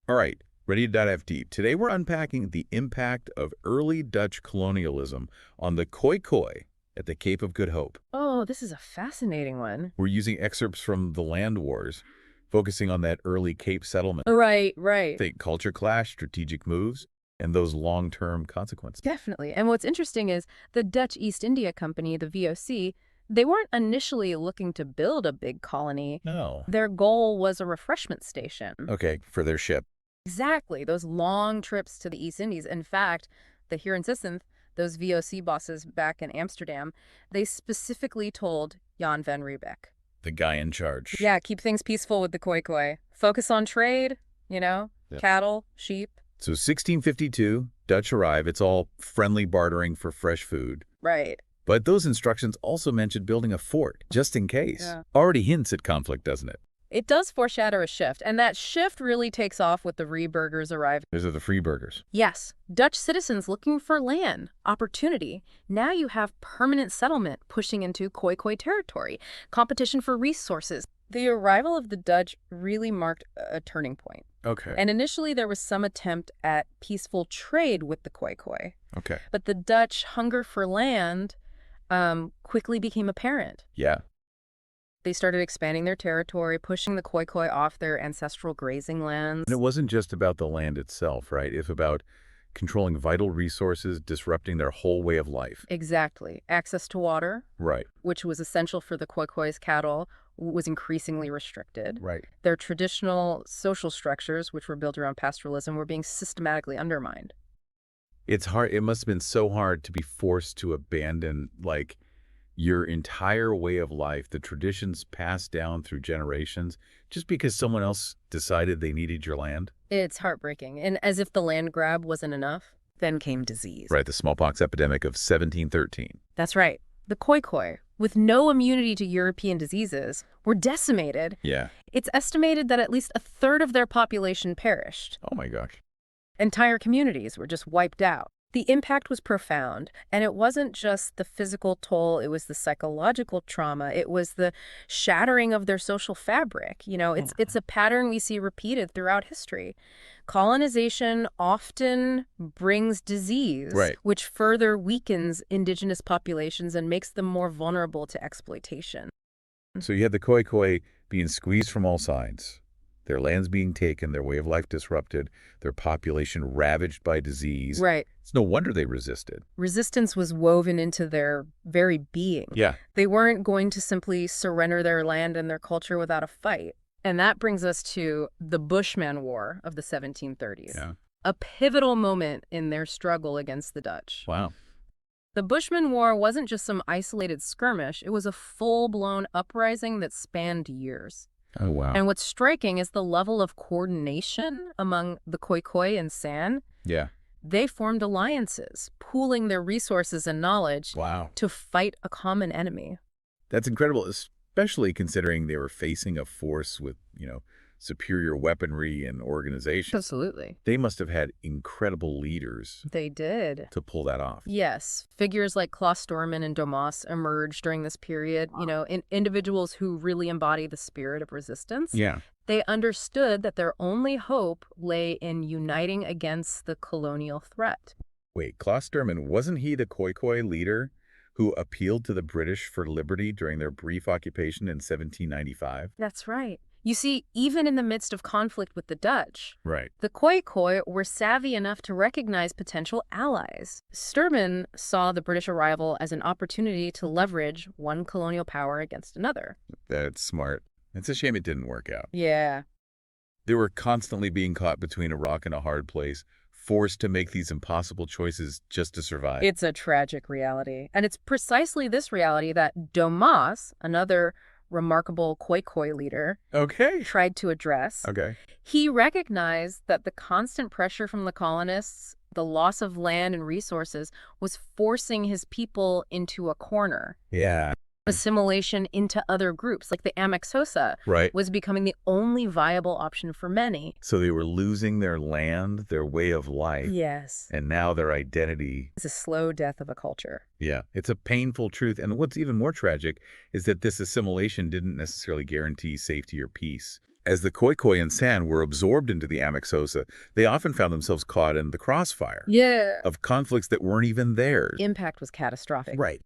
All right, ready to dive deep. Today we're unpacking the impact of early Dutch colonialism on the Khoi at the Cape of Good Hope. Oh, this is a fascinating one. We're using excerpts from the Land Wars, focusing on that early Cape settlement. Right, right. Think culture clash, strategic moves, and those long-term consequences. Definitely. And what's interesting is the Dutch East India Company, the VOC, they weren't initially looking to build a big colony. No. Their goal was a refreshment station. Okay, for their ship. Exactly, those long trips to the East Indies. In fact, the Heeren Sisson, those VOC bosses back in Amsterdam, they specifically told Jan van Riebeck, The guy in charge. yeah, keep things peaceful with the Khoi. Focus on trade, Yeah. cattle, sheep. So 1652, Dutch arrive. It's all friendly bartering for fresh food. Right. But those instructions also mentioned building a fort, just in case. Yeah. Already hints at conflict, doesn't it? It does foreshadow a shift, and that shift really takes off with the Reburgers arriving. Those are the Freeburgers. Yes, Dutch citizens looking for land, opportunity. Now you have permanent settlement pushing into Khoi territory, competition for resources. The arrival of the Dutch really marked a turning point. Okay. And initially there was some attempt at peaceful trade with the Khoi. Okay. But the Dutch hunger for land quickly became apparent. Yeah. They started expanding their territory, pushing the Khoi off their ancestral grazing lands. And it wasn't just about the land itself, right? It's about controlling vital resources, disrupting their whole way of life. Exactly. Access to water, Right. which was essential for the Khoi's cattle, was increasingly restricted. Right. Their traditional social structures, which were built around pastoralism, were being systematically undermined. It's hard. It must have been so hard to be forced to abandon, like, your entire way of life, the traditions passed down through generations, just because someone else decided they needed your land. It's heartbreaking. And as if the land grab wasn't enough, then came disease. Right, the smallpox epidemic of 1713. That's right. The Khoi, with no immunity to European diseases, were decimated. Yeah. It's estimated that at least a third of their population perished. Oh my gosh. Entire communities were just wiped out. The impact was profound, and it wasn't just the physical toll, it was the psychological trauma, it was the shattering of their social fabric. It's a pattern we see repeated throughout history. Colonization often brings disease, Right. which further weakens indigenous populations and makes them more vulnerable to exploitation. So you had the Khoi being squeezed from all sides, their lands being taken, their way of life disrupted, their population ravaged by disease. Right. It's no wonder they resisted. Resistance was woven into their very being. Yeah. They weren't going to simply surrender their land and their culture without a fight. And that brings us to the Bushman War of the 1730s, Yeah. a pivotal moment in their struggle against the Dutch. Wow. The Bushman War wasn't just some isolated skirmish. It was a full-blown uprising that spanned years. Oh, wow. And what's striking is the level of coordination among the Khoi and San. Yeah. They formed alliances, pooling their resources and knowledge Wow. to fight a common enemy. That's incredible, especially considering they were facing a force with, superior weaponry and organization. Absolutely. They must have had incredible leaders They did. to pull that off. Yes. Figures like Klaus Stormen and Domas emerged during this period, individuals who really embody the spirit of resistance. Yeah. They understood that their only hope lay in uniting against the colonial threat. Wait, Klaus Sturman, wasn't he the Khoi leader who appealed to the British for liberty during their brief occupation in 1795? That's right. You see, even in the midst of conflict with the Dutch, Right. the Khoi were savvy enough to recognize potential allies. Sturman saw the British arrival as an opportunity to leverage one colonial power against another. That's smart. It's a shame it didn't work out. Yeah. They were constantly being caught between a rock and a hard place, forced to make these impossible choices just to survive. It's a tragic reality. And it's precisely this reality that Domas, another remarkable Khoi leader, Okay. tried to address. Okay. He recognized that the constant pressure from the colonists, the loss of land and resources, was forcing his people into a corner. Yeah. Assimilation into other groups, like the Xhosa, Right. was becoming the only viable option for many. So they were losing their land, their way of life, Yes. and now their identity. It's a slow death of a culture. Yeah. It's a painful truth. And what's even more tragic is that this assimilation didn't necessarily guarantee safety or peace. As the Khoikhoi and San were absorbed into the Xhosa, they often found themselves caught in the crossfire Yeah. of conflicts that weren't even theirs. Impact was catastrophic. Right.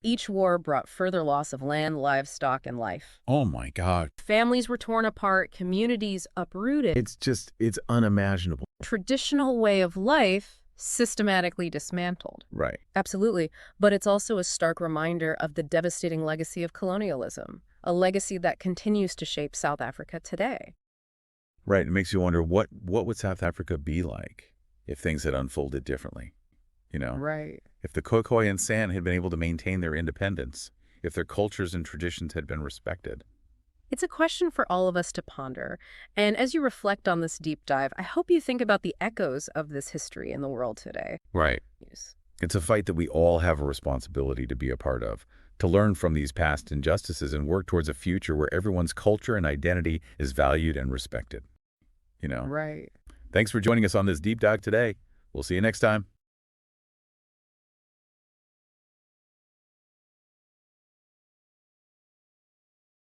Each war brought further loss of land, livestock, and life. Oh my God. Families were torn apart, communities uprooted. It's unimaginable. Traditional way of life systematically dismantled. Right. Absolutely. But it's also a stark reminder of the devastating legacy of colonialism, a legacy that continues to shape South Africa today. Right. It makes you wonder what would South Africa be like if things had unfolded differently? You know, Right. if the Khoikhoi and San had been able to maintain their independence, if their cultures and traditions had been respected. It's a question for all of us to ponder. And as you reflect on this deep dive, I hope you think about the echoes of this history in the world today. Right. Yes. It's a fight that we all have a responsibility to be a part of, to learn from these past injustices and work towards a future where everyone's culture and identity is valued and respected. You know, Right. thanks for joining us on this deep dive today. We'll see you next time.